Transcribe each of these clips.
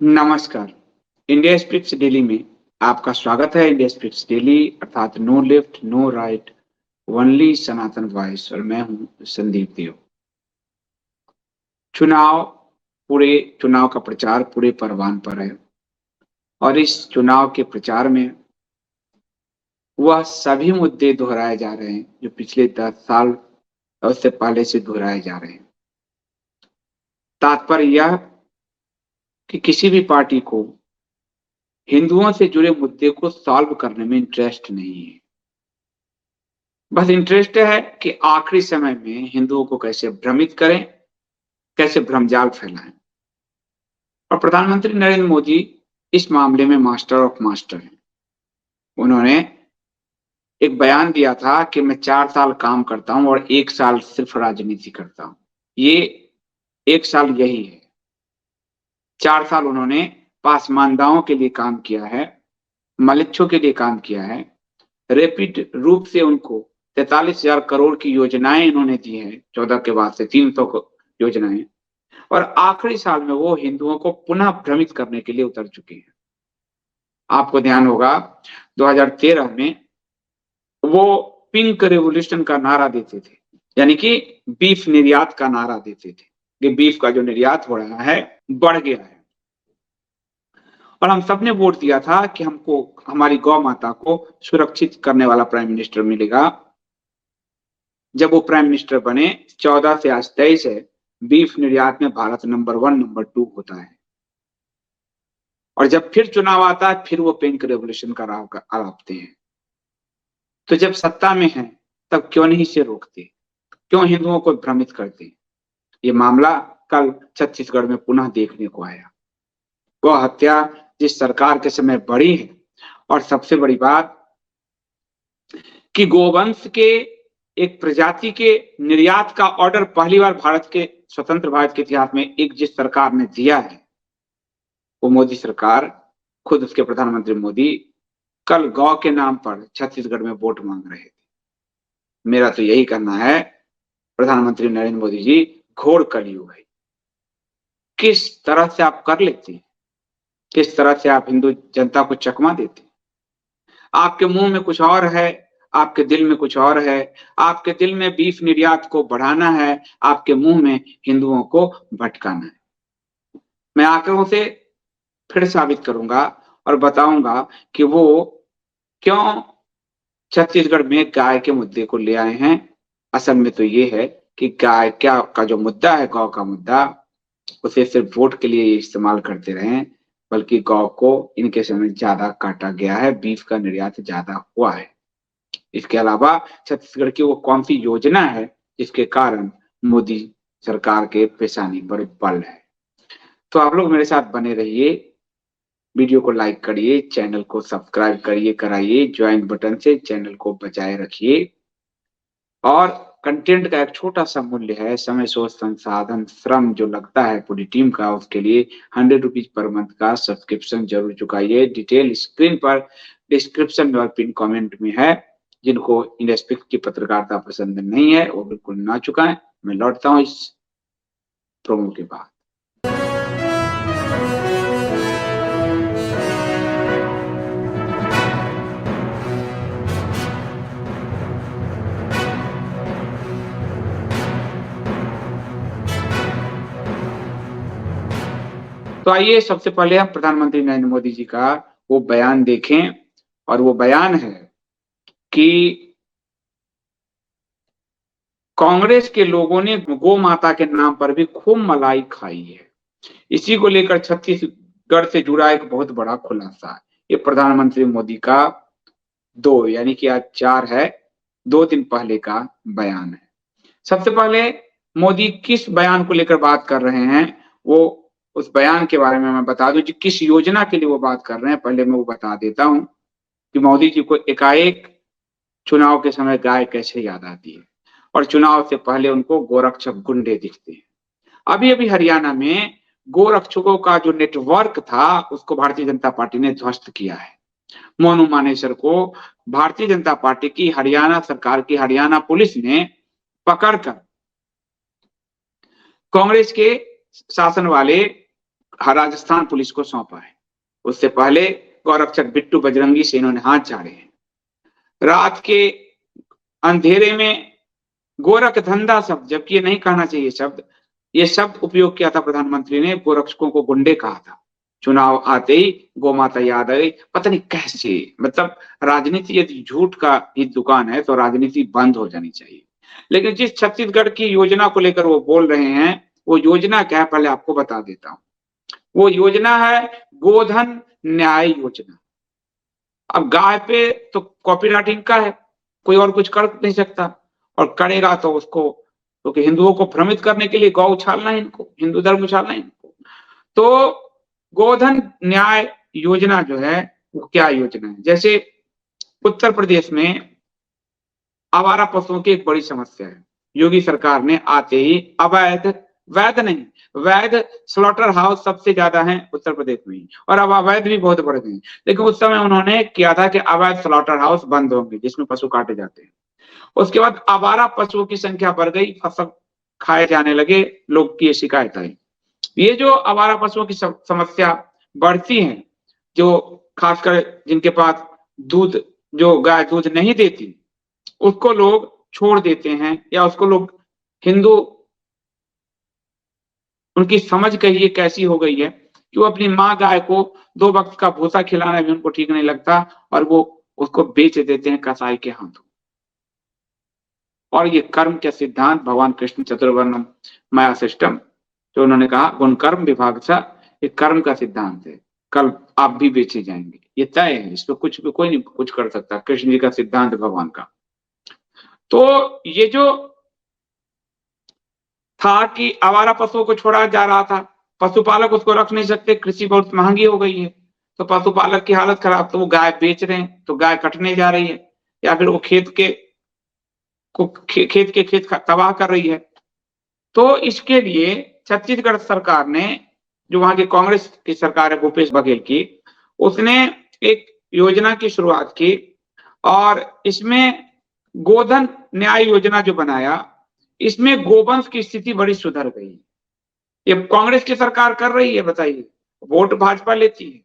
नमस्कार। India spirits daily में आपका स्वागत है। इंडिया स्पिरिट्स डेली अर्थात no left no right, only Sanatan voice. और मैं हूं संदीप देव। चुनाव पूरे चुनाव का प्रचार पूरे परवान पर है और इस चुनाव के प्रचार में वह सभी मुद्दे दोहराए जा रहे हैं जो पिछले 10 साल और उससे पहले से दोहराए जा रहे हैं। तात्पर्य यह कि किसी भी पार्टी को हिंदुओं से जुड़े मुद्दे को सॉल्व करने में इंटरेस्ट नहीं है। बस इंटरेस्ट है कि आखिरी समय में हिंदुओं को कैसे भ्रमित करें, कैसे भ्रमजाल फैलाएं। और प्रधानमंत्री नरेंद्र मोदी इस मामले में मास्टर ऑफ मास्टर हैं। उन्होंने एक बयान दिया था कि मैं 4 साल काम करता हूं और 1 साल सिर्फ राजनीति करता हूं। ये 1 साल यही है। 4 साल उन्होंने पासमानदाओं के लिए काम किया है, मलिच्छों के लिए काम किया है। रैपिड रूप से उनको 43,000 करोड़ की योजनाएं इन्होंने दी है। 14 के बाद से 300 योजनाएं। और आखिरी साल में वो हिंदुओं को पुनः भ्रमित करने के लिए उतर चुके हैं। आपको ध्यान होगा 2013 में वो पिंक रेवोल्यूशन का नारा देते थे, यानी कि बीफ निर्यात का नारा देते थे कि बीफ का जो निर्यात हो रहा है बढ़ गया है। और हम सबने वोट दिया था कि हमको हमारी गौ माता को सुरक्षित करने वाला प्राइम मिनिस्टर मिलेगा। जब वो प्राइम मिनिस्टर बने 14 से आज 23 है, बीफ निर्यात में भारत नंबर 1 नंबर 2 होता है। और जब फिर चुनाव आता है फिर वो पिंक रेवोल्यूशन का राह आलापते हैं। तो जब सत्ता में है तब क्यों नहीं इसे रोकते, क्यों हिंदुओं को भ्रमित करते। ये मामला कल छत्तीसगढ़ में पुनः देखने को आया। गौ हत्या जिस सरकार के समय बढ़ी है, और सबसे बड़ी बात कि गोवंश के एक प्रजाति के निर्यात का ऑर्डर पहली बार भारत के स्वतंत्र भारत के इतिहास में एक जिस सरकार ने दिया है वो मोदी सरकार, खुद उसके प्रधानमंत्री मोदी कल गौ के नाम पर छत्तीसगढ़ में वोट मांग रहे थे। मेरा तो यही कहना है, प्रधानमंत्री नरेंद्र मोदी जी, घोर कलयुग है। किस तरह से आप कर लेते हैं, किस तरह से आप हिंदू जनता को चकमा देते हैं। आपके मुंह में कुछ और है, आपके दिल में कुछ और है। आपके दिल में बीफ निर्यात को बढ़ाना है, आपके मुंह में हिंदुओं को भटकाना है। मैं आंकड़ों से फिर साबित करूंगा और बताऊंगा कि वो क्यों छत्तीसगढ़ में गाय के मुद्दे को ले आए हैं। असल में तो ये है कि गाय क्या का जो मुद्दा है, गौ का मुद्दा, उसे सिर्फ वोट के लिए इस्तेमाल करते रहे, बल्कि गौ को इनके समय ज्यादा काटा गया है, बीफ का निर्यात ज्यादा हुआ है। इसके अलावा छत्तीसगढ़ की वो कौन सी योजना है जिसके कारण मोदी सरकार के पेशानी पर बल है। तो आप लोग मेरे साथ बने रहिए, वीडियो को लाइक करिए, चैनल को सब्सक्राइब करिए, कराइए ज्वाइन बटन से, चैनल को बचाए रखिए। और कंटेंट का एक छोटा सा मूल्य है, समय सोच संसाधन श्रम जो लगता है पूरी टीम का, उसके लिए 100 रुपीज पर मंथ का सब्सक्रिप्शन जरूर चुकाइए। डिटेल स्क्रीन पर डिस्क्रिप्शन में और पिन कमेंट में है। जिनको इंडिया स्पिरिट की पत्रकारिता पसंद नहीं है वो बिल्कुल ना चुकाएं। मैं लौटता हूँ इस प्रोमो के बाद। तो आइए सबसे पहले हम प्रधानमंत्री नरेंद्र मोदी जी का वो बयान देखें। और वो बयान है कि कांग्रेस के लोगों ने गौ माता के नाम पर भी खूब मलाई खाई है। इसी को लेकर छत्तीसगढ़ से जुड़ा एक बहुत बड़ा खुलासा है। ये प्रधानमंत्री मोदी का यानी कि आज 4 है, 2 दिन पहले का बयान है। सबसे पहले मोदी किस बयान को लेकर बात कर रहे हैं, वो उस बयान के बारे में मैं बता दूं कि किस योजना के लिए वो बात कर रहे हैं। पहले मैं वो बता देता हूं कि मोदी जी को एकाएक चुनाव के समय गाय कैसे याद आती है और चुनाव से पहले उनको गोरक्षक गुंडे दिखते हैं। अभी अभी हरियाणा में गोरक्षकों का जो नेटवर्क था उसको भारतीय जनता पार्टी ने ध्वस्त किया है। मोनू मानेसर को भारतीय जनता पार्टी की हरियाणा सरकार की हरियाणा पुलिस ने पकड़कर कांग्रेस के शासन वाले राजस्थान पुलिस को सौंपा है। उससे पहले गौरक्षक बिट्टू बजरंगी से इन्होंने हाथ झाड़े हैं। रात के अंधेरे में गोरख धंधा शब्द, जबकि ये नहीं कहना चाहिए शब्द, ये शब्द उपयोग किया था प्रधानमंत्री ने, गोरक्षकों को गुंडे कहा था। चुनाव आते ही गोमाता याद आ गई, पता नहीं कैसे। मतलब राजनीति यदि झूठ का ही दुकान है तो राजनीति बंद हो जानी चाहिए। लेकिन जिस छत्तीसगढ़ की योजना को लेकर वो बोल रहे हैं, वो योजना क्या है पहले आपको बता देता हूं। वो योजना है गोधन न्याय योजना। अब गाय पे तो कॉपीराइट इनका है, कोई और कुछ कर नहीं सकता, और करेगा तो उसको, क्योंकि हिंदुओं को भ्रमित करने के लिए गौ उछालना है इनको, हिंदू धर्म उछालना है इनको। तो गोधन न्याय योजना जो है वो क्या योजना है? जैसे उत्तर प्रदेश में आवारा पशुओं की एक बड़ी समस्या है। योगी सरकार ने आते ही वैध स्लॉटर हाउस सबसे ज्यादा है उत्तर प्रदेश में, और अब अवैध भी बहुत बढ़ गए। लेकिन उस समय उन्होंने किया था कि अवैध स्लॉटर हाउस बंद होंगे जिसमें पशु काटे जाते हैं। उसके बाद आवारा पशुओं की संख्या बढ़ गई, फसल खाए जाने लगे, लोग की ये शिकायत आई। ये जो आवारा पशुओं की समस्या बढ़ती है, जो खासकर जिनके पास दूध, जो गाय दूध नहीं देती, उसको लोग छोड़ देते हैं, या उसको लोग हिंदू, उनकी समझ कहिए कैसी हो गई है कि वो अपनी माँ गाय को 2 वक्त का भूसा खिलाना भी उनको ठीक नहीं लगता, और वो उसको बेच देते हैं कसाई के हाथों। और ये कर्म के सिद्धांत भगवान कृष्ण चतुर्वर्णम माया सिस्टम जो उन्होंने कहा, गुण कर्म विभाग सा, ये कर्म का सिद्धांत है। कल आप भी बेचे जाएंगे, ये तय है, इस पर कुछ भी कोई नहीं कुछ कर सकता। कृष्ण जी का सिद्धांत भगवान का। तो ये जो था कि आवारा पशुओं को छोड़ा जा रहा था, पशुपालक उसको रख नहीं सकते, कृषि बहुत महंगी हो गई है, तो पशुपालक की हालत खराब, तो वो गाय बेच रहे हैं, तो गाय कटने जा रही है, या फिर वो खेत के खेत तबाह कर रही है। तो इसके लिए छत्तीसगढ़ सरकार ने, जो वहां की कांग्रेस की सरकार है भूपेश बघेल की, उसने एक योजना की शुरुआत की, और इसमें गोधन न्याय योजना जो बनाया, इसमें गोवंश की स्थिति बड़ी सुधर गई। ये कांग्रेस की सरकार कर रही है, बताइए, वोट भाजपा लेती है।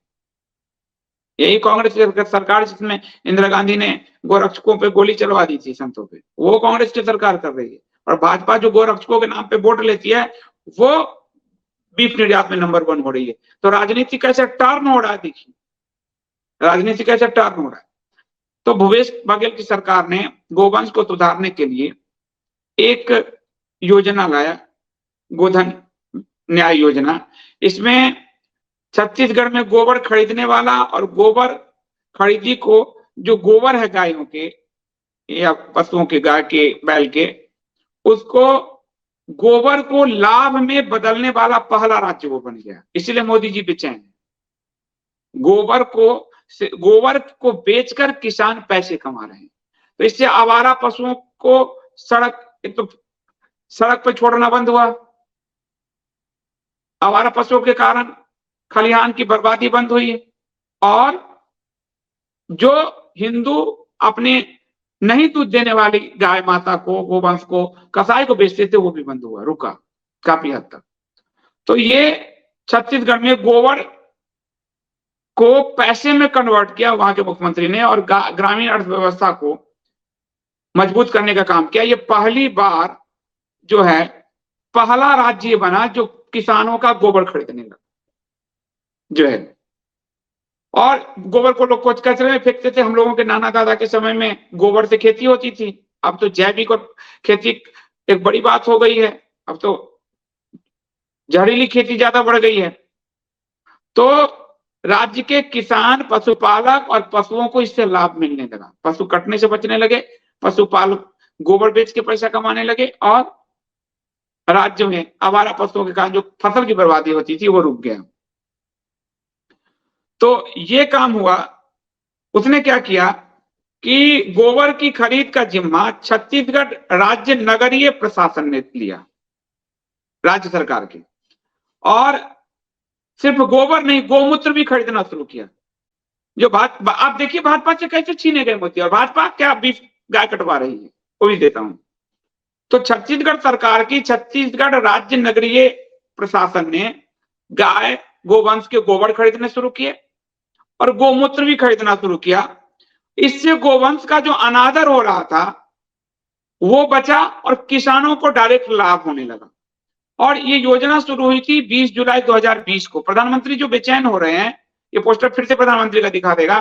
यही कांग्रेस की सरकार जिसमें इंदिरा गांधी ने गोरक्षकों पे गोली चलवा दी थी, संतों पे, वो कांग्रेस की सरकार कर रही है। और भाजपा जो गोरक्षकों के नाम पे वोट लेती है, वो बीफ निर्यात में नंबर 1 हो रही है। तो राजनीति कैसे टर्न हो रहा है, देखिए राजनीति कैसे टर्न हो रहा है। तो भूपेश बघेल की सरकार ने गोवंश को सुधारने के लिए एक योजना लाया, गोधन न्याय योजना। इसमें छत्तीसगढ़ में गोबर खरीदने वाला और गोबर खरीदी को, जो गोबर है गायों के या पशुओं के, गाय के, बैल के, उसको गोबर को लाभ में बदलने वाला पहला राज्य वो बन गया। इसलिए मोदी जी बेचैन है। गोबर को बेचकर किसान पैसे कमा रहे हैं। तो इससे आवारा पशुओं को एक तो सड़क पर छोड़ना बंद हुआ, आवारा पशुओं के कारण खलिहान की बर्बादी बंद हुई, और जो हिंदू अपने नहीं दूध देने वाली गाय माता को, गोवंश को कसाई को बेचते थे, वो भी बंद हुआ, रुका काफी हद तक। तो ये छत्तीसगढ़ में गोबर को पैसे में कन्वर्ट किया वहां के मुख्यमंत्री ने, और ग्रामीण अर्थव्यवस्था को मजबूत करने का काम किया। ये पहली बार जो है पहला राज्य बना जो किसानों का गोबर खरीदने लगा जो है। और गोबर को लोग कचरे में फेंकते थे। हम लोगों के नाना दादा के समय में गोबर से खेती होती थी, अब तो जैविक और खेती एक बड़ी बात हो गई है। अब तो जहरीली खेती ज्यादा बढ़ गई है। तो राज्य के किसान, पशुपालक और पशुओं को इससे लाभ मिलने लगा, पशु कटने से बचने लगे, पशुपालक गोबर बेच के पैसा कमाने लगे, और राज्य में आवारा पशुओं के कारण जो फसल की बर्बादी होती थी वो रुक गया। तो ये काम हुआ। उसने क्या किया कि गोबर की खरीद का जिम्मा छत्तीसगढ़ राज्य नगरीय प्रशासन ने लिया, राज्य सरकार के, और सिर्फ गोबर नहीं, गोमूत्र भी खरीदना शुरू किया। जो आप देखिए भाजपा से कैसे छीने गए मोदी, और भाजपा क्या बीफ गाय कटवा रही है, वो भी देता हूं। तो छत्तीसगढ़ सरकार की छत्तीसगढ़ राज्य नगरीय प्रशासन ने गाय गोवंश के गोबर खरीदने शुरू किए और गोमूत्र भी खरीदना शुरू किया। इससे गोवंश का जो अनादर हो रहा था वो बचा और किसानों को डायरेक्ट लाभ होने लगा। और ये योजना शुरू हुई थी 20 जुलाई 2020 को। प्रधानमंत्री जो बेचैन हो रहे हैं, ये पोस्टर फिर से प्रधानमंत्री का दिखा देगा,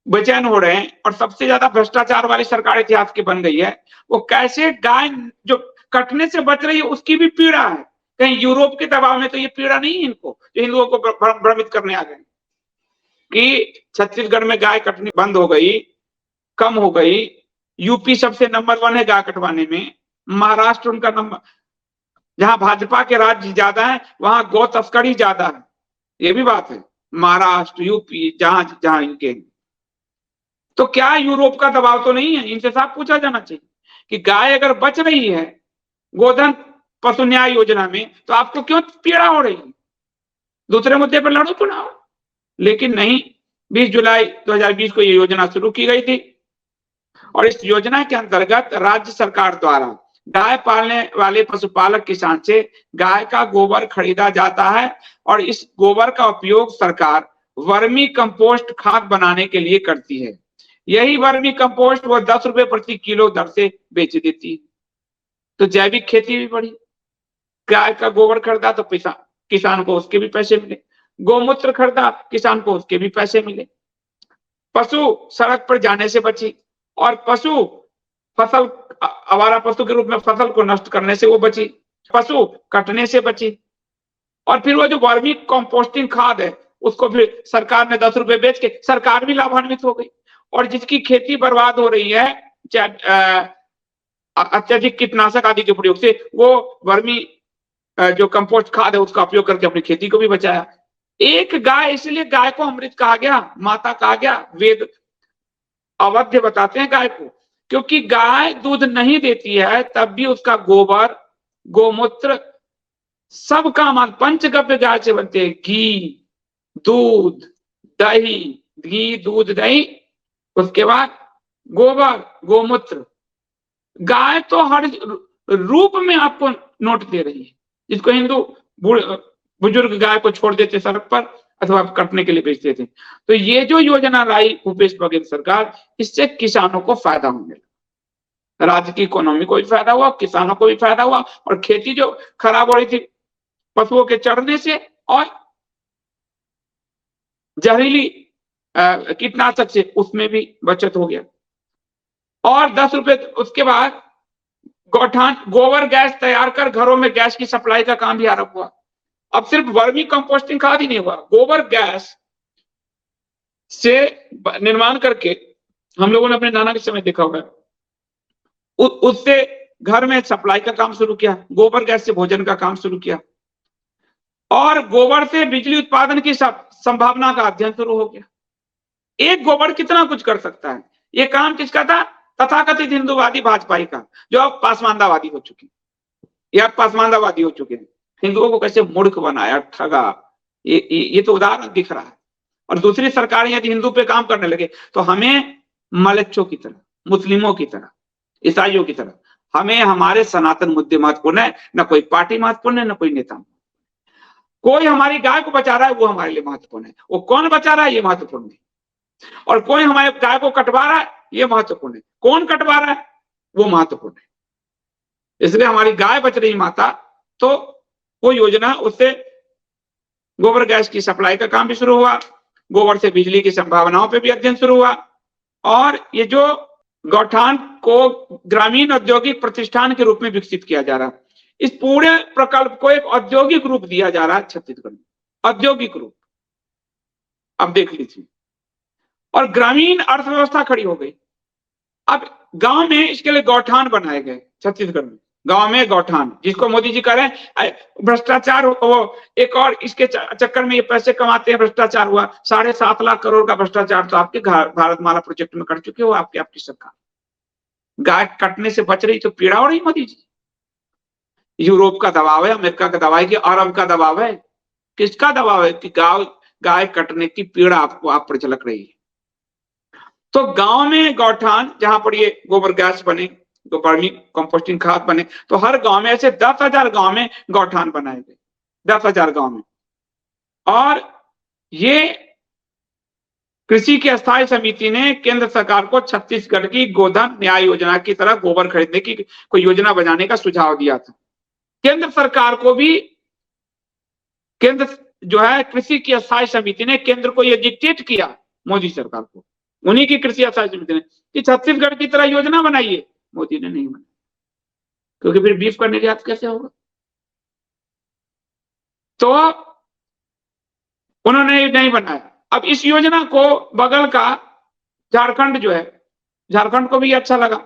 बेचैन हो रहे हैं और सबसे ज्यादा भ्रष्टाचार वाली सरकार इतिहास की बन गई है। वो कैसे गाय जो कटने से बच रही है उसकी भी पीड़ा है। कहीं यूरोप के दबाव में तो ये पीड़ा नहीं है इनको, जो हिंदुओं को भ्रमित करने आ गए कि छत्तीसगढ़ में गाय कटनी बंद हो गई, कम हो गई। यूपी सबसे नंबर 1 है गाय कटवाने में। महाराष्ट्र उनका नंबर, जहां भाजपा के राज्य ज्यादा है वहां गौ तस्करी ज्यादा है, ये भी बात है। महाराष्ट्र, यूपी, जहां जहां इनके, तो क्या यूरोप का दबाव तो नहीं है? इनसे साफ पूछा जाना चाहिए कि गाय अगर बच रही है गोधन पशु न्याय योजना में तो आपको क्यों पीड़ा हो रही है? दूसरे मुद्दे पर लड़ो चुनाव। लेकिन नहीं, 20 जुलाई 2020 को ये योजना शुरू की गई थी और इस योजना के अंतर्गत राज्य सरकार द्वारा गाय पालने वाले पशुपालक किसान से गाय का गोबर खरीदा जाता है और इस गोबर का उपयोग सरकार वर्मी कंपोस्ट खाद बनाने के लिए करती है। यही वर्मी कंपोस्ट वो 10 रुपए प्रति किलो दर से बेच देती है। तो जैविक खेती भी बढ़ी। गाय का गोबर खरीदा तो किसान को उसके भी पैसे मिले, गोमूत्र खरीदा किसान को उसके भी पैसे मिले। पशु सड़क पर जाने से बची और पशु फसल आवारा पशु के रूप में फसल को नष्ट करने से वो बची, पशु कटने से बची। और फिर वो जो वर्मी कंपोस्टिंग खाद है उसको फिर सरकार ने 10 रुपए बेच के सरकार भी लाभान्वित हो गई। और जिसकी खेती बर्बाद हो रही है अत्यधिक कीटनाशक आदि के प्रयोग से, वो वर्मी जो कंपोस्ट खाद है उसका उपयोग करके अपनी खेती को भी बचाया। एक गाय, इसलिए गाय को अमृत कहा गया, माता कहा गया। वेद अवध्य बताते हैं गाय को, क्योंकि गाय दूध नहीं देती है तब भी उसका गोबर, गोमूत्र सब काम पंचगव्य गाय से बनते हैं। घी, दूध, दही, घी, दूध, दही, उसके बाद गोबर, गोमूत्र। गाय तो हर रूप में आपको नोट दे रही है, जिसको हिंदू बुजुर्ग गाय को छोड़ देते सड़क पर अथवा कटने के लिए बेचते थे। तो ये जो योजना लाई भूपेश बघेल सरकार, इससे किसानों को फायदा होने लगा, राज्य की इकोनॉमी को भी फायदा हुआ, किसानों को भी फायदा हुआ और खेती जो खराब हो रही थी पशुओं के चढ़ने से और जहरीली कीटनाशक से, उसमें भी बचत हो गया। और 10 रुपए उसके बाद गौठान गोबर गैस तैयार कर घरों में गैस की सप्लाई का काम भी आरंभ हुआ। अब सिर्फ वर्मी कंपोस्टिंग खाद ही नहीं हुआ, गोबर गैस से निर्माण करके हम लोगों ने अपने नाना के समय देखा होगा, उससे घर में सप्लाई का काम शुरू किया, गोबर गैस से भोजन का काम शुरू किया और गोबर से बिजली उत्पादन की संभावना का अध्ययन शुरू हो गया। एक गोबर कितना कुछ कर सकता है। ये काम किसका था? तथाकथित हिंदूवादी भाजपाई का, जो अब पासमानदावादी हो चुके, या पासमानदावादी हो चुके हैं। हिंदुओं को कैसे मूर्ख बनाया, ठगा, ये तो उदाहरण दिख रहा है। और दूसरी सरकारें यदि हिंदू पे काम करने लगे तो हमें मलच्छों की तरह, मुस्लिमों की तरह, ईसाइयों की तरह, हमें हमारे सनातन मुद्दे महत्वपूर्ण है, न कोई पार्टी महत्वपूर्ण है, न कोई नेता। कोई हमारी गाय को बचा रहा है वो हमारे लिए महत्वपूर्ण है, वो कौन बचा रहा है ये महत्वपूर्ण नहीं। और कोई हमारे गाय को कटवा रहा है ये महत्वपूर्ण है, कौन कटवा रहा है वो महत्वपूर्ण है। इसलिए हमारी गाय बच रही माता, तो वो योजना, उससे गोबर गैस की सप्लाई का काम भी शुरू हुआ, गोबर से बिजली की संभावनाओं पे भी अध्ययन शुरू हुआ। और ये जो गौठान को ग्रामीण औद्योगिक प्रतिष्ठान के रूप में विकसित किया जा रहा है, इस पूरे प्रकल्प को एक औद्योगिक रूप दिया जा रहा है छत्तीसगढ़ में, औद्योगिक रूप। अब देख लीजिए, और ग्रामीण अर्थव्यवस्था खड़ी हो गई। अब गांव में इसके लिए गौठान बनाए गए छत्तीसगढ़ में, गांव में गौठान, जिसको मोदी जी कह रहे हैं भ्रष्टाचार वो एक और इसके चक्कर में ये पैसे कमाते हैं, भ्रष्टाचार हुआ। 7.5 लाख करोड़ का भ्रष्टाचार तो आपके भारतमाला प्रोजेक्ट में कर चुके हो आपकी सरकार। गाय कटने से बच रही तो पीड़ा हो रही मोदी जी। यूरोप का दबाव है, अमेरिका का दबाव है कि अरब का दबाव है, किसका दबाव है कि गाय कटने की पीड़ा आपको आप पर झलक रही है। तो गांव में गौठान, जहां पर ये गोबर गैस बने, तो वर्मी कंपोस्टिंग खाद बने, तो हर गांव में ऐसे 10,000 गांव में गौठान बनाए गए, 10,000 गांव में। और ये कृषि की स्थायी समिति ने केंद्र सरकार को छत्तीसगढ़ की गोधन न्याय योजना की तरह गोबर खरीदने की कोई योजना बनाने का सुझाव दिया था। केंद्र सरकार को भी केंद्र जो है कृषि की स्थायी समिति ने केंद्र को यह डिक्टेट किया, मोदी सरकार को, उन्हीं की कृषि स्थायी समिति ने, कि छत्तीसगढ़ की तरह योजना बनाइए। मोदी ने नहीं बनाई, क्योंकि फिर बीफ का निर्यात कैसे होगा। तो उन्होंने नहीं बनाया। अब इस योजना को बगल का झारखंड जो है, झारखंड को भी अच्छा लगा,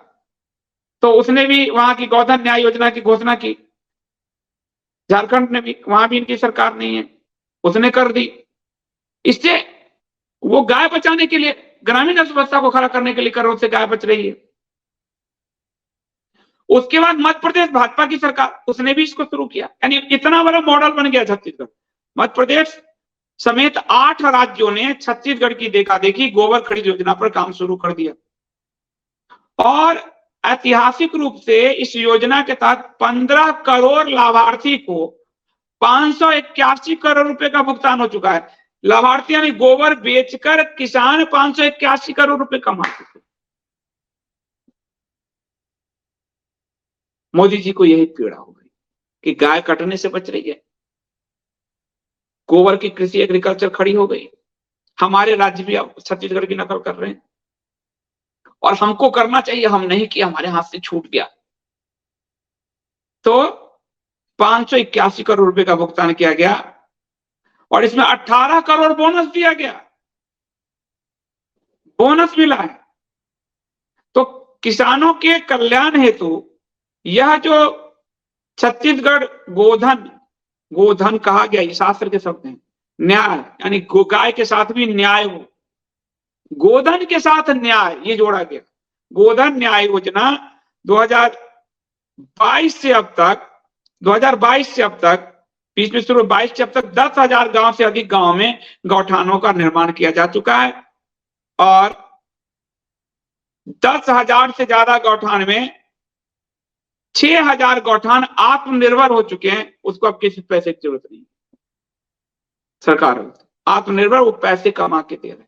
तो उसने भी वहां की गोधन न्याय योजना की घोषणा की। झारखंड ने भी, वहां भी इनकी सरकार नहीं है, उसने कर दी। इससे वो गाय बचाने के लिए, ग्रामीण अर्थव्यवस्था को खड़ा करने के लिए कर, उससे गाय बच रही है। उसके बाद मध्य प्रदेश भाजपा की सरकार, उसने भी इसको शुरू किया। यानी इतना बड़ा मॉडल बन गया छत्तीसगढ़। मध्य प्रदेश समेत 8 राज्यों ने छत्तीसगढ़ की देखा देखी गोबर खरीद योजना पर काम शुरू कर दिया। और ऐतिहासिक रूप से इस योजना के तहत 15 करोड़ लाभार्थी को 581 करोड़ रुपए का भुगतान हो चुका है। लाभार्थी यानी गोबर बेचकर किसान 581 करोड़ रुपए कमा चुके। मोदी जी को यही पीड़ा हो गई कि गाय कटने से बच रही है, गोबर की कृषि एग्रीकल्चर खड़ी हो गई। हमारे राज्य भी अब छत्तीसगढ़ की नकल कर रहे हैं, और हमको करना चाहिए, हम नहीं किया, हमारे हाथ से छूट गया। तो 581 करोड़ रुपए का भुगतान किया गया, और इसमें 18 करोड़ बोनस दिया गया, बोनस मिला है। तो किसानों के कल्याण हेतु यह जो छत्तीसगढ़ गोधन, गोधन कहा गया, ये शास्त्र के शब्द हैं, न्याय यानी गाय के साथ भी न्याय हो, गोधन के साथ न्याय, ये जोड़ा गया। गोधन न्याय योजना 2022 से अब तक, 2022 से अब तक, बीच में शुरू 22 से अब तक 10,000 गांव से अधिक गांव में गौठानों का निर्माण किया जा चुका है, और 10,000 से ज्यादा गौठान में 6,000 गौठान आत्मनिर्भर हो चुके हैं। उसको अब किसी पैसे की जरूरत नहीं, सरकार आत्मनिर्भर, वो पैसे कमा के दे रहे,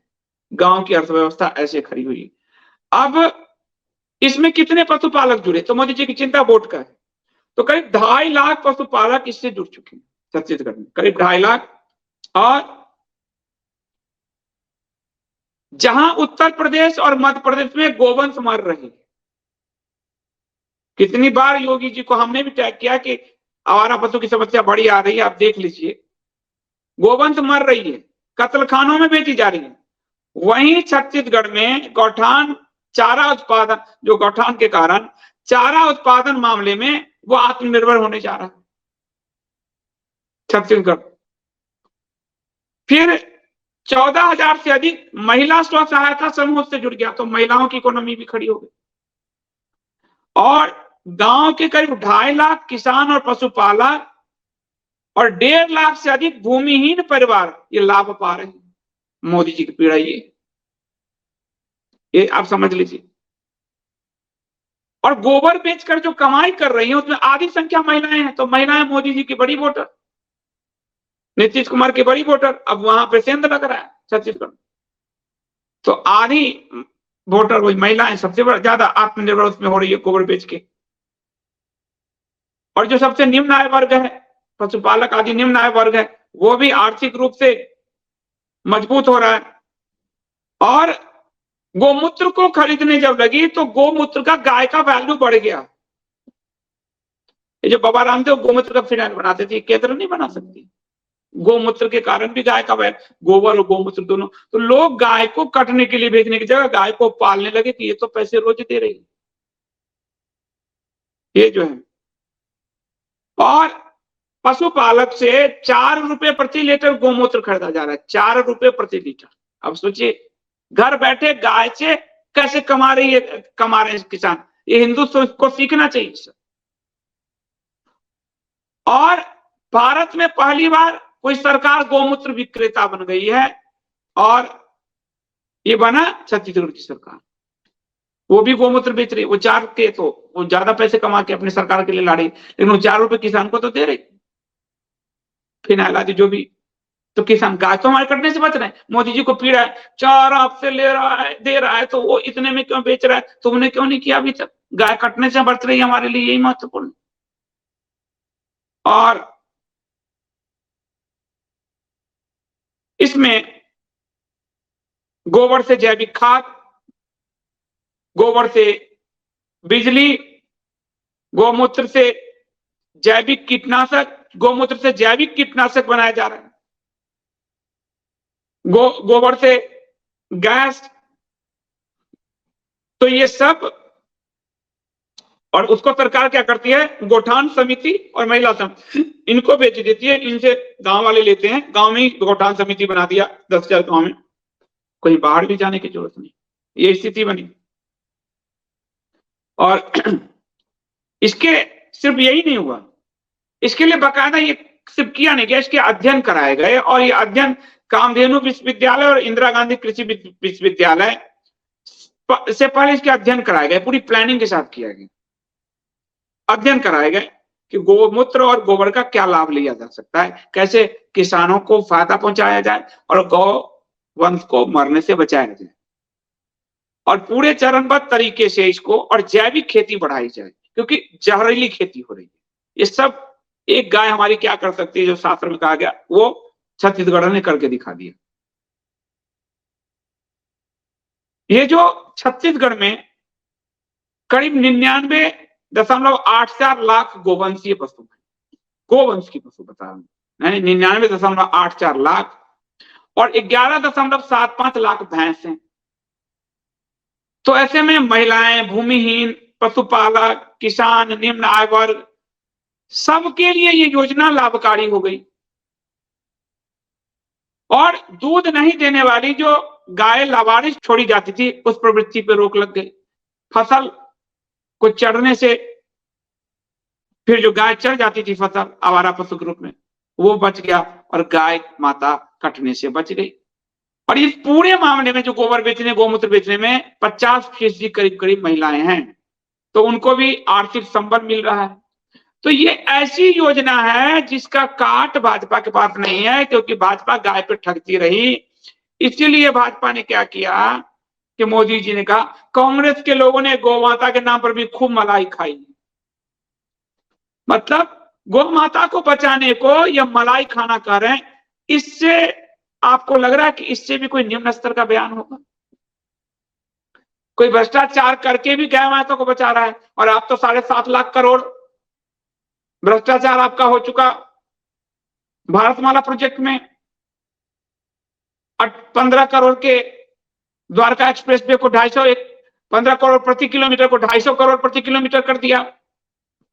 गांव की अर्थव्यवस्था ऐसे खड़ी हुई। अब इसमें कितने पशुपालक जुड़े, तो मोदी जी की चिंता वोट का है। तो करीब 2.5 लाख पशुपालक इससे जुड़ चुके हैं छत्तीसगढ़ में, करीब 2.5 लाख। और जहां उत्तर प्रदेश और मध्य प्रदेश में गोवंश मर रहे हैं, कितनी बार योगी जी को हमने भी टैग किया कि आवारा पशु की समस्या बड़ी आ रही है, आप देख लीजिए, गोवंश मर रही है, कत्लखानों में बेची जा रही है। वहीं छत्तीसगढ़ में गौठान चारा उत्पादन, जो गौठान के कारण चारा उत्पादन मामले में वो आत्मनिर्भर होने जा रहा है छत्तीसगढ़। फिर 14,000 से अधिक महिला स्व सहायता समूह से जुड़ गया, तो महिलाओं की इकोनॉमी भी खड़ी हो गई। और गांव के करीब 2.5 लाख किसान और पशुपालक और 1.5 लाख से अधिक भूमिहीन परिवार ये लाभ पा रहे हैं। मोदी जी की पीड़ा ये आप समझ लीजिए। और गोबर बेचकर जो कमाई कर रही है उसमें आधी संख्या महिलाएं हैं, तो महिलाएं मोदी जी की बड़ी वोटर, नीतीश कुमार की बड़ी वोटर। अब वहां पे सेंध लग रहा है छत्तीसगढ़, तो आधी वोटर वही महिलाएं, सबसे ज्यादा आत्मनिर्भर उसमें हो रही है गोबर बेच के। और जो सबसे निम्न आय वर्ग है, पशुपालक आदि निम्न आय वर्ग है, वो भी आर्थिक रूप से मजबूत हो रहा है। और गोमूत्र को खरीदने जब लगी तो गोमूत्र का, गाय का वैल्यू बढ़ गया। ये जो बाबा रामदेव गोमूत्र का फिनाइल बनाते थे, केंद्र नहीं बना सकती, गोमूत्र के कारण भी गाय का गोबर और गोमूत्र दोनों। तो लोग गाय को कटने के लिए बेचने की जगह गाय को पालने लगे कि ये तो पैसे रोज दे रही है, ये जो है। और पशुपालक से 4 रुपए प्रति लीटर गोमूत्र खरीदा जा रहा है, 4 रुपए प्रति लीटर। अब सोचिए, घर बैठे गाय से कैसे कमा रहे हैं किसान। ये हिंदुत्व को सीखना चाहिए। और भारत में पहली बार कोई सरकार गोमूत्र विक्रेता बन गई है, और ये बना छत्तीसगढ़ की सरकार। वो भी गोमूत्र बेच रही, वो 4 के, तो वो ज्यादा पैसे कमा के अपने सरकार के लिए ला रही, लेकिन वो 4 रुपए किसान को तो दे रही, फिनाइल आदि जो भी। तो किसान गाय तो हमारे कटने से बच रहे हैं, मोदी जी को पीड़ा है, चारा आपसे ले रहा है, दे रहा है, तो वो इतने में क्यों बेच रहा है, तुमने क्यों नहीं किया अभी तक? गाय कटने से बच रही है, हमारे लिए यही महत्वपूर्ण। और इसमें गोबर से जैविक खाद, गोबर से बिजली, गौमूत्र से जैविक कीटनाशक, गौमूत्र से जैविक कीटनाशक बनाया जा रहा है, गोबर से गैस, तो ये सब। और उसको सरकार क्या करती है, गौठान समिति और महिला समिति, इनको बेच देती है, इनसे गांव वाले लेते हैं, गांव में ही गौठान समिति बना दिया 10,000 गांव में, कहीं बाहर भी जाने की जरूरत नहीं, ये स्थिति बनी। और इसके सिर्फ यही नहीं हुआ, इसके लिए बाकायदा ये सिर्फ किया नहीं गया, इसके अध्ययन कराए गए, और ये अध्ययन कामधेनु विश्वविद्यालय और इंदिरा गांधी कृषि विश्वविद्यालय से पहले इसके अध्ययन कराए गए, पूरी प्लानिंग के साथ किया गया, अध्ययन कराए गए कि गौमूत्र और गोबर का क्या लाभ लिया जा सकता है, कैसे किसानों को फायदा पहुंचाया जाए और गौ वंश को मरने से बचाया जाए, और पूरे चरणबद्ध तरीके से इसको, और जैविक खेती बढ़ाई जाए, क्योंकि जहरीली खेती हो रही है। ये सब एक गाय हमारी क्या कर सकती है, जो शास्त्र में कहा गया, वो छत्तीसगढ़ ने करके दिखा दिया। ये जो छत्तीसगढ़ में करीब 99.84 लाख गोवंशीय पशु हैं, गोवंश की पशु बता रहा हूं, 99.84 लाख, और 11.75 लाख भैंस हैं। तो ऐसे में महिलाएं, भूमिहीन, पशुपालक, किसान, निम्न आय वर्ग, सबके लिए ये योजना लाभकारी हो गई। और दूध नहीं देने वाली जो गाय लावारिस छोड़ी जाती थी, उस प्रवृत्ति पर रोक लग गई। फसल को चढ़ने से फिर जो गाय चढ़ जाती थी फसल आवारा पशु के रूप में, वो बच गया, और गाय माता कटने से बच गई। और इस पूरे मामले में जो गोबर बेचने, गौमूत्र बेचने में 50% करीब करीब महिलाएं हैं, तो उनको भी आर्थिक संबल मिल रहा है। तो ये ऐसी योजना है जिसका काट भाजपा के पास नहीं है, क्योंकि भाजपा गाय पे ठगती रही। इसीलिए भाजपा ने क्या किया कि मोदी जी ने कहा, कांग्रेस के लोगों ने गौ माता के नाम पर भी खूब मलाई खाई, मतलब गौ माता को बचाने को यह मलाई खाना कह रहे हैं। इससे आपको लग रहा है कि इससे भी कोई निम्न स्तर का बयान होगा? कोई भ्रष्टाचार करके भी गाय माता को बचा रहा है, और आप तो 7.5 लाख करोड़ भ्रष्टाचार आपका हो चुका भारतमाला प्रोजेक्ट में, 15 करोड़ के द्वारका एक्सप्रेस वे को 15 करोड़ प्रति किलोमीटर को 250 करोड़ प्रति किलोमीटर कर दिया।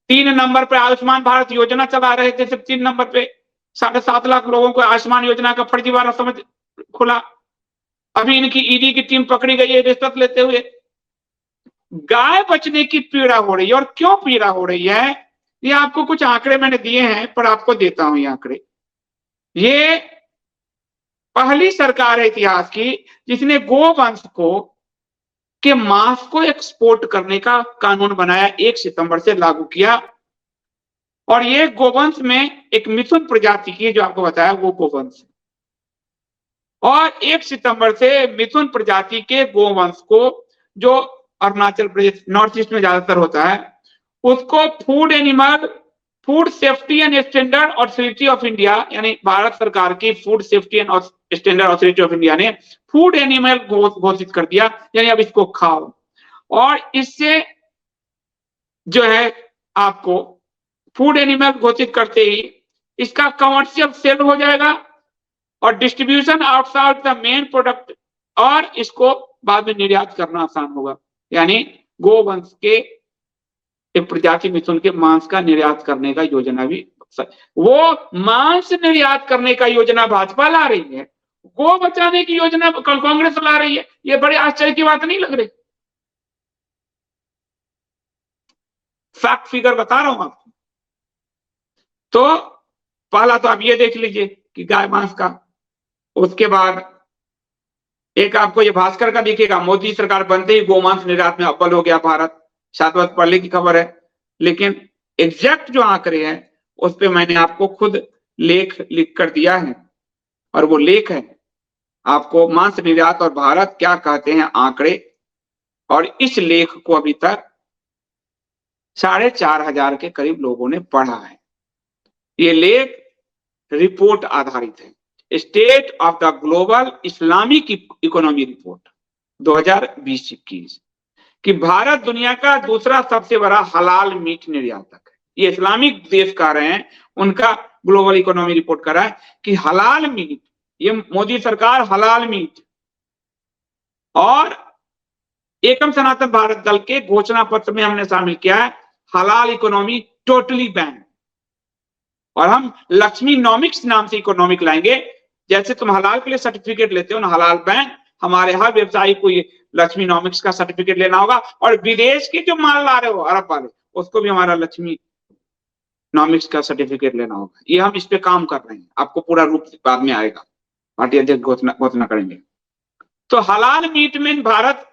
3 नंबर पे आयुष्मान भारत योजना चला रहे थे, सिर्फ 3 नंबर पे 7.5 लाख लोगों को आयुष्मान योजना का फर्जीवाड़ा समझ खुला। अभी इनकी ईडी की टीम पकड़ी गई है रिश्वत लेते हुए। गाय बचने की पीड़ा हो रही है, और क्यों पीड़ा हो रही है, ये आपको कुछ आंकड़े मैंने दिए हैं, पर आपको देता हूं ये आंकड़े। ये पहली सरकार है इतिहास की जिसने गोवंश को के मांस को एक्सपोर्ट करने का कानून बनाया, 1 सितंबर से लागू किया। और ये गोवंश में एक मिथुन प्रजाति की, जो आपको बताया, वो गोवंश, और 1 सितंबर से मिथुन प्रजाति के गोवंश को, जो अरुणाचल प्रदेश नॉर्थ ईस्ट में ज्यादातर होता है, उसको food safety and standard authority of India, यानी भारत सरकार की food safety and standard authority of India ने फूड एनिमल घोषित कर दिया, यानी अब इसको खाओ। और इससे जो है आपको फूड एनिमल घोषित करते ही इसका कमर्शियल सेल हो जाएगा, और distribution outside the main product, और इसको बाद में निर्यात करना आसान होगा। यानी गोवंश के एक प्रजाति मिथुन के मांस का निर्यात करने का योजना भी, वो मांस निर्यात करने का योजना भाजपा ला रही है, गो बचाने की योजना कांग्रेस ला रही है। ये बड़े आश्चर्य की बात नहीं लग रही? फैक्ट फिगर बता रहा हूं आपको। तो पहला तो आप ये देख लीजिए कि गाय मांस का, उसके बाद एक आपको ये भास्कर का दिखेगा, मोदी सरकार बनते ही गोमांस निर्यात में अव्वल हो गया भारत, 7 वर्ष पहले की खबर है। लेकिन एग्जैक्ट जो आंकड़े हैं उस पे मैंने आपको खुद लेख लिख कर दिया है। और वो लेख है आपको मांस निर्यात और भारत क्या कहते हैं आंकड़े, और इस लेख को अभी तक 4,500 के करीब लोगों ने पढ़ा है। ये लेख रिपोर्ट आधारित है, state of the global Islamic economy report 2020-21, कि भारत दुनिया का दूसरा सबसे बड़ा हलाल मीट निर्यातक है। ये इस्लामिक देश कह रहे हैं, उनका ग्लोबल इकोनॉमी रिपोर्ट कर रहा है कि हलाल मीट, ये मोदी सरकार हलाल मीट और एकम सनातन भारत दल के घोषणा पत्र में हमने शामिल किया है हलाल इकोनॉमी टोटली बैन, और हम लक्ष्मी नॉमिक्स नाम से इकोनॉमिक लाएंगे। जैसे तुम हलाल के लिए सर्टिफिकेट लेते हो ना, हलाल बैन, हमारे हर व्यवसायी को ये लक्ष्मी नॉमिक्स का सर्टिफिकेट लेना होगा, और विदेश के जो माल ला रहे हो अरब वाले, उसको भी हमारा लक्ष्मी नॉमिक्स का सर्टिफिकेट लेना होगा। ये हम इस पे काम कर रहे हैं, आपको पूरा रूप बाद में आएगा, पार्टी अध्यक्ष घोषणा करेंगे। तो हलाल मीट में भारत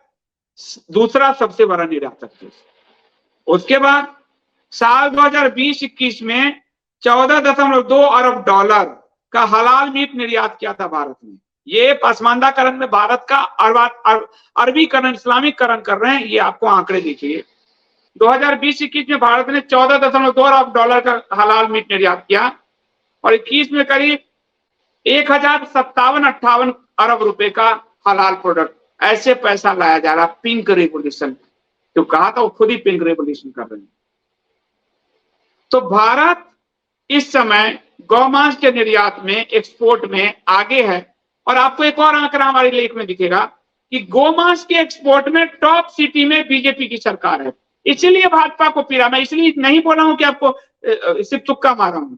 दूसरा सबसे बड़ा निर्यातक देश। उसके बाद साल 2020-21 में 14.2 अरब डॉलर का हलाल मीट निर्यात किया था भारत ने। ये पसमानदाकरण में भारत का अरबीकरण, इस्लामिकरण कर रहे हैं। ये आपको आंकड़े देखिए, 2020-21 में भारत ने 14.2 अरब डॉलर का हलाल मीट निर्यात किया, और 21 में करीब 1,057-58 अरब रुपए का हलाल प्रोडक्ट। ऐसे पैसा लाया जा रहा, पिंक रेवोल्यूशन जो कहा था, वो खुद ही पिंक रेवोल्यूशन कर रहे हैं। तो भारत इस समय गौमांस के निर्यात में, एक्सपोर्ट में आगे है। और आपको एक और आंकड़ा हमारे लेख में दिखेगा कि गौमांस के एक्सपोर्ट में टॉप सिटी में बीजेपी की सरकार है। इसीलिए भाजपा को पीड़ा, मैं इसलिए नहीं बोला हूं कि आपको सिर्फ तुक्का मारा हूं।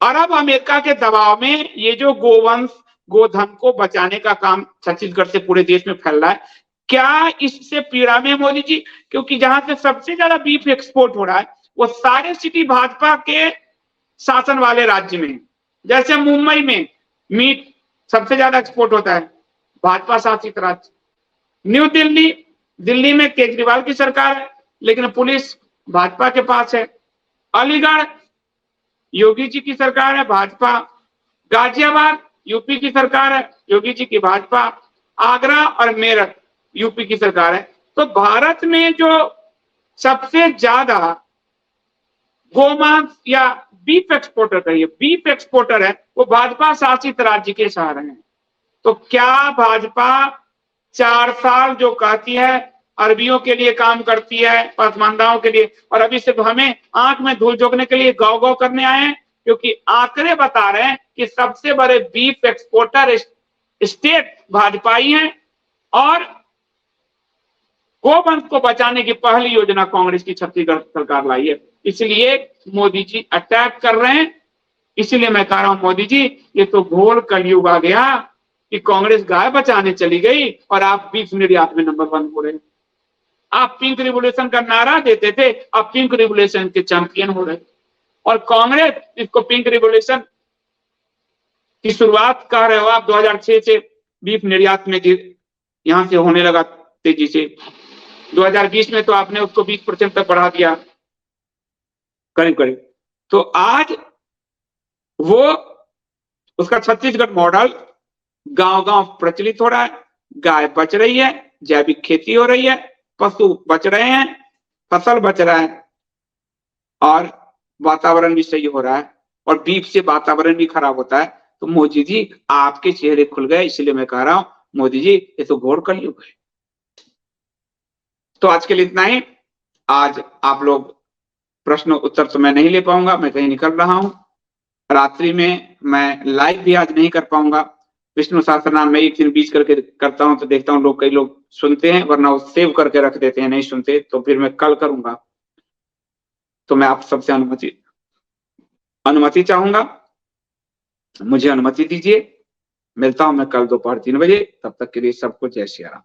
अरब अमेरिका के दबाव में ये जो गोवंश, गोधन को बचाने का काम छत्तीसगढ़ से पूरे देश में फैल रहा है, क्या इससे पीड़ा में मोदी जी? क्योंकि जहां से सबसे ज्यादा बीफ एक्सपोर्ट हो रहा है वो सारे सिटी भाजपा के शासन वाले राज्य में। जैसे मुंबई में मीट सबसे ज्यादा एक्सपोर्ट होता है, भाजपा शासित राज्य। न्यू दिल्ली, दिल्ली में केजरीवाल की सरकार है लेकिन पुलिस भाजपा के पास है। अलीगढ़ योगी जी की सरकार है, भाजपा। गाजियाबाद यूपी की सरकार है, योगी जी की भाजपा। आगरा और मेरठ यूपी की सरकार है। तो भारत में जो सबसे ज्यादा गोमांस या बीफ एक्सपोर्टर कहिए, बीफ एक्सपोर्टर है, वो भाजपा शासित राज्य के शहर हैं। तो क्या भाजपा 4 साल जो कहती है अरबियों के लिए काम करती है, पसमानदाओं के लिए, और अभी सिर्फ हमें आंख में धूल झोंकने के लिए गौ गौ करने आए हैं? क्योंकि आंकड़े बता रहे हैं कि सबसे बड़े बीफ एक्सपोर्टर स्टेट भाजपाई हैं, और गोवंश को बचाने की पहली योजना कांग्रेस की छत्तीसगढ़ सरकार लाई है। इसलिए मोदी जी अटैक कर रहे हैं। इसलिए मैं कह रहा हूं, मोदी जी, ये तो घोर कलयुग आ गया कि कांग्रेस गाय बचाने चली गई और आप बीफ निर्यात में नंबर 1 हो रहे हैं। आप पिंक रिवोल्यूशन का नारा देते थे, आप पिंक रिवोल्यूशन के चैंपियन हो रहे, और कांग्रेस इसको पिंक रिवोल्यूशन की शुरुआत कर रहे हो आप। 2006 से बीफ निर्यात में यहां से होने लगा तेजी से। 2020 में तो आपने उसको 20% तक बढ़ा दिया करीब करीब। तो आज वो उसका छत्तीसगढ़ मॉडल गांव-गांव प्रचलित हो रहा है। गाय बच रही है, जैविक खेती हो रही है, पशु बच रहे हैं, फसल बच रहा है, और वातावरण भी सही हो रहा है। और बीफ से वातावरण भी खराब होता है। तो मोदी जी, आपके चेहरे खुल गए। इसलिए मैं कह रहा हूं, मोदी जी, ये तो घोर कलयुग है। तो आज के लिए इतना ही। आज आप लोग प्रश्न उत्तर तो मैं नहीं ले पाऊंगा, मैं कहीं निकल रहा हूं। रात्रि में मैं लाइव भी आज नहीं कर पाऊंगा। विष्णु सहस्त्रनाम में एक दिन बीच करके करता हूं, तो देखता हूं लोग, कई लोग सुनते हैं, वरना वो सेव करके रख देते हैं, नहीं सुनते। तो फिर मैं कल करूंगा। तो मैं आप सबसे अनुमति चाहूंगा, मुझे अनुमति दीजिए। मिलता हूं मैं कल दोपहर 3 बजे। तब तक के लिए सबको जय श्री राम।